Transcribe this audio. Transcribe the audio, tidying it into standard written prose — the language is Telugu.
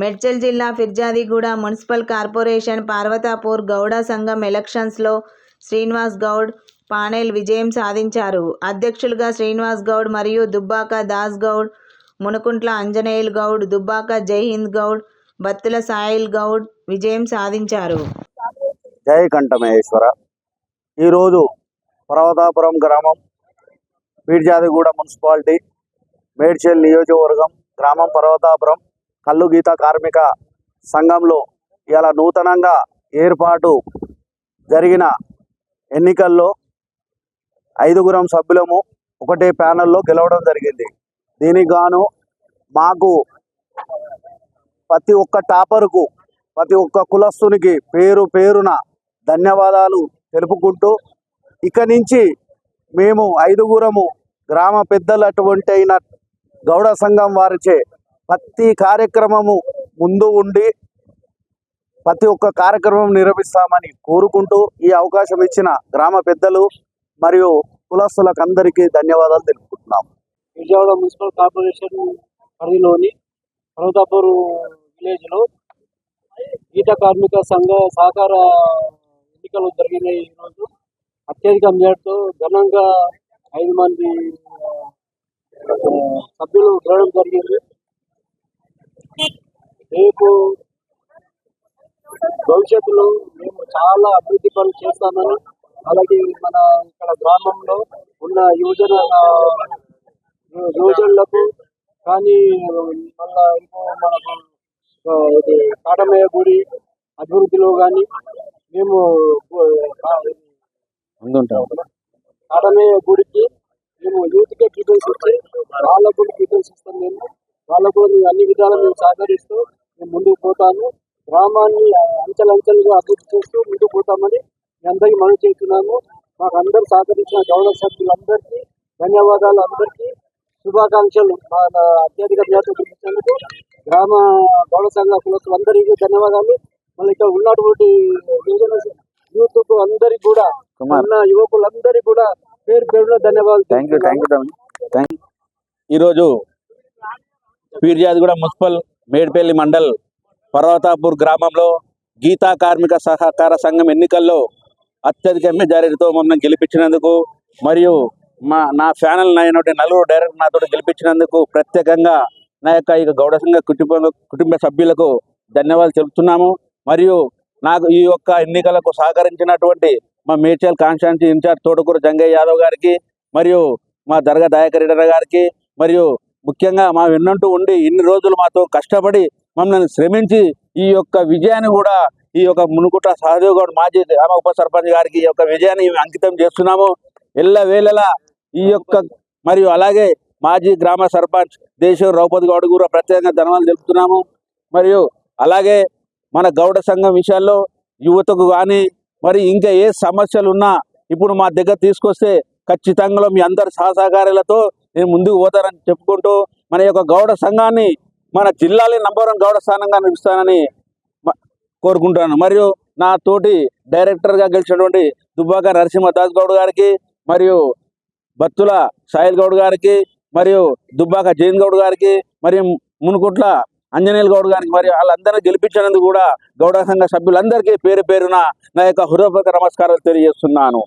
మేడ్చల్ జిల్లా ఫిర్జాదిగూడ మున్సిపల్ కార్పొరేషన్ పార్వతాపూర్ గౌడ సంఘం ఎలక్షన్స్లో శ్రీనివాస్ గౌడ్ పానెల్ విజయం సాధించారు. అధ్యక్షులుగా శ్రీనివాస్ గౌడ్ మరియు దుబ్బాక దాస్ గౌడ్, మునుకుంట్ల అంజనేయుల్ గౌడ్, దుబ్బాక జైహింద్ గౌడ్, బత్తుల సాయిల్ గౌడ్ విజయం సాధించారు. జై కంఠమహేశ్వర. ఈరోజు పర్వతాపురం గ్రామం, ఫిర్జాదిగూడ మున్సిపాలిటీ, మేడ్చల్ నియోజకవర్గం గ్రామం పర్వతాపురం కల్లు గీత కార్మిక సంఘంలో ఇలా నూతనంగా ఏర్పాటు జరిగిన ఎన్నికల్లో 5 సభ్యులము ఒకటే ప్యానెల్లో గెలవడం జరిగింది. దీనికి గాను మాకు ప్రతి ఒక్క టాపర్కు, ప్రతి ఒక్క కులస్తునికి పేరు పేరున ధన్యవాదాలు తెలుపుకుంటూ, ఇక నుంచి మేము 5 గ్రామ పెద్దలు అటువంటి అయిన గౌడ సంఘం వారిచే ప్రతి కార్యక్రమము ముందు ఉండి ప్రతి ఒక్క కార్యక్రమం నిర్వహిస్తామని కోరుకుంటూ ఈ అవకాశం ఇచ్చిన గ్రామ పెద్దలు మరియు కులస్తులకు అందరికీ ధన్యవాదాలు తెలుపుకుంటున్నాము. విజయవాడ మున్సిపల్ కార్పొరేషన్ పరిధిలోని పర్వతాపూర్ విలేజ్లో గీత కార్మిక సంఘ సహకార ఎన్నికలు జరిగినాయి. ఈరోజు అత్యధిక మెజార్టీతో ఘనంగా 5 మంది సభ్యులు గెలవడం జరిగింది. రేపు భవిష్యత్తులో మేము చాలా అభివృద్ధి పనులు చేస్తామని, అలాగే మన ఇక్కడ గ్రామంలో ఉన్న యువజనులకు కానీ మళ్ళా మనకు కాటమయ్య గుడి అభివృద్ధిలో కానీ మేము కాటమయ్య గుడికి మేము యూత్కే డీటెయిల్స్ ఇచ్చి వాళ్ళకు కూడా డీటెయిల్స్ ఇస్తాం. వాళ్ళకు కూడా మేము అన్ని విధాలు మేము సహకరిస్తూ మేము ముందుకు పోతాము. గ్రామాన్ని అంచెలంచెలుగా అభివృద్ధి చేస్తూ ముందుకు పోతామని మీ అందరికీ మనం చేస్తున్నాము. మాకు అందరూ సహకరించిన గౌరవ సభ్యులందరికీ ధన్యవాదాలు. అందరికీ శుభాకాంక్షలు. అత్యధిక జ్ఞాపకం చూపించేందుకు గ్రామ గౌడ సంఘ కులస్తులందరికీ ధన్యవాదాలు. మళ్ళీ ఇక్కడ ఉన్నటువంటి యూత్ అందరికీ కూడా, ఉన్న యువకులందరికీ కూడా పేరు పేరులో ధన్యవాదాలు. ఈరోజు ఫిర్జాదిగూడ మున్సిపల్ మేడ్పల్లి మండల్ పర్వతాపూర్ గ్రామంలో గీతా కార్మిక సహకార సంఘం ఎన్నికల్లో అత్యధిక మెజారిటీతో మమ్మల్ని గెలిపించినందుకు, మరియు నా ఫ్యానల్ అయినటువంటి 4 డైరెక్టర్ నాతో గెలిపించినందుకు ప్రత్యేకంగా నా యొక్క గౌడ సంఘ కుటుంబ సభ్యులకు ధన్యవాదాలు చెబుతున్నాము. మరియు నాకు ఈ యొక్క ఎన్నికలకు సహకరించినటువంటి మా మేడ్చల్ కాన్స్టిట్యుయెన్సీ ఇన్ఛార్జ్ తోటకూర జంగయ్య యాదవ్ గారికి, మరియు మా దర్గా దయాకర్ రెడ్డి గారికి, మరియు ముఖ్యంగా మా వెన్నంటూ ఉండి ఇన్ని రోజులు మాతో కష్టపడి మమ్మల్ని శ్రమించి ఈ యొక్క విజయాన్ని కూడా ఈ యొక్క మునుకుట్ల సహదేవ్ గౌడ్ మాజీ గ్రామ ఉప సర్పంచ్ గారికి ఈ యొక్క విజయాన్ని అంకితం చేస్తున్నాము. ఎల్లవేళలా ఈ యొక్క మరియు అలాగే మాజీ గ్రామ సర్పంచ్ దేశూర్ రౌపతి గౌడ్ కూడా ప్రత్యేకంగా ధన్యవాదాలు తెలుపుతున్నాము. మరియు అలాగే మన గౌడ సంఘం విషయాల్లో యువతకు కానీ మరి ఇంకా ఏ సమస్యలు ఉన్నా ఇప్పుడు మా దగ్గర తీసుకొస్తే ఖచ్చితంగా మీ అందరి సహకారాలతో నేను ముందుకు పోతానని చెప్పుకుంటూ మన యొక్క గౌడ సంఘాన్ని మన జిల్లాలో నంబర్ 1 గౌడ స్థానంగా నిలుస్తానని కోరుకుంటున్నాను. మరియు నా తోటి డైరెక్టర్గా గెలిచినటువంటి దుబ్బాక నరసింహదాస్ గౌడ్ గారికి, మరియు బత్తుల సాయిల్ గౌడ్ గారికి, మరియు దుబ్బాక జైన్ గౌడ్ గారికి, మరియు మునుకుట్ల అంజనేయుల్ గౌడ్ గారికి, మరియు వాళ్ళందరినీ గెలిపించినందుకు కూడా గౌడ సంఘ సభ్యులందరికీ పేరు పేరున నా యొక్క హృదయపూర్వక నమస్కారాలు తెలియజేస్తున్నాను.